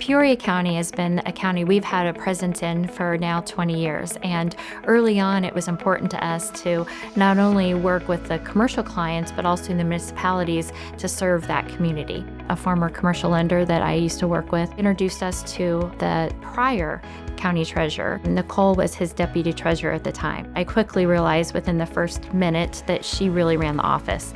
Peoria County has been a county we've had a presence in for now 20 years, and early on it was important to us to not only work with the commercial clients but also the municipalities to serve that community. A former commercial lender that I used to work with introduced us to the prior county treasurer. Nicole was his deputy treasurer at the time. I quickly realized within the first minute that she really ran the office.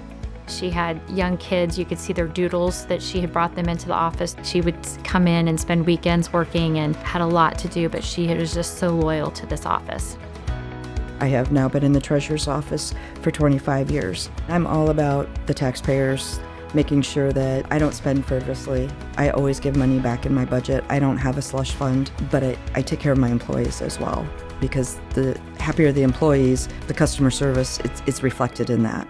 She had young kids. You could see their doodles that she had brought them into the office. She would come in and spend weekends working and had a lot to do, but she was just so loyal to this office. I have now been in the treasurer's office for 25 years. I'm all about the taxpayers, making sure that I don't spend frivolously. I always give money back in my budget. I don't have a slush fund, but I take care of my employees as well, because the happier the employees, the customer service, it's reflected in that.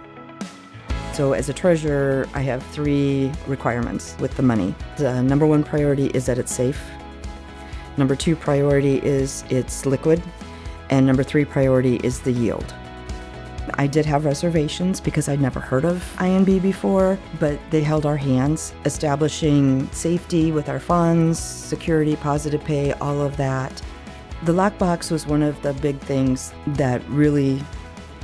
So as a treasurer, I have 3 requirements with the money. The number 1 priority is that it's safe. Number 2 priority is it's liquid. And number 3 priority is the yield. I did have reservations because I'd never heard of INB before, but they held our hands, establishing safety with our funds, security, positive pay, all of that. The lockbox was one of the big things that really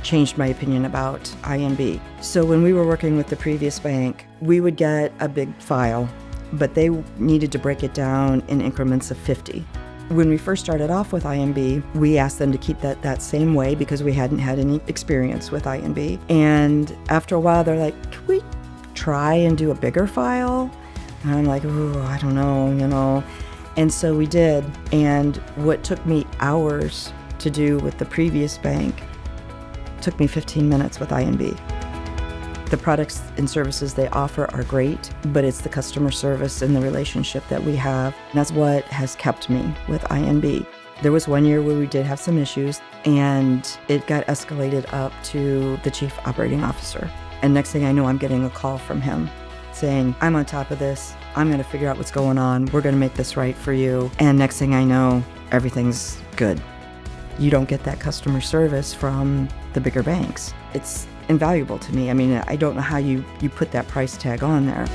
changed my opinion about INB. So when we were working with the previous bank, we would get a big file, but they needed to break it down in increments of 50. When we first started off with INB, we asked them to keep that same way because we hadn't had any experience with INB. And after a while, they're like, can we try and do a bigger file? And I'm like, oh, I don't know. And so we did. And what took me hours to do with the previous bank took me 15 minutes with INB. The products and services they offer are great, but it's the customer service and the relationship that we have. And that's what has kept me with INB. There was one year where we did have some issues, and it got escalated up to the chief operating officer. And next thing I know, I'm getting a call from him saying, I'm on top of this. I'm going to figure out what's going on. We're going to make this right for you. And next thing I know, everything's good. You don't get that customer service from the bigger banks. It's invaluable to me. I mean, I don't know how you put that price tag on there.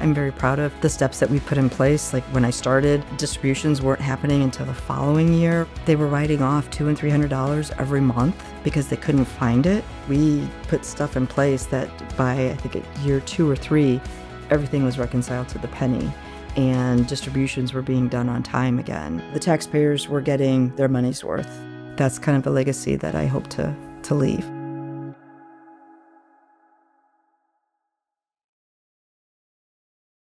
I'm very proud of the steps that we put in place. Like when I started, distributions weren't happening until the following year. They were writing off $200 and $300 every month because they couldn't find it. We put stuff in place that by, I think, at year 2 or 3, everything was reconciled to the penny, and distributions were being done on time again. The taxpayers were getting their money's worth. That's kind of the legacy that I hope to leave.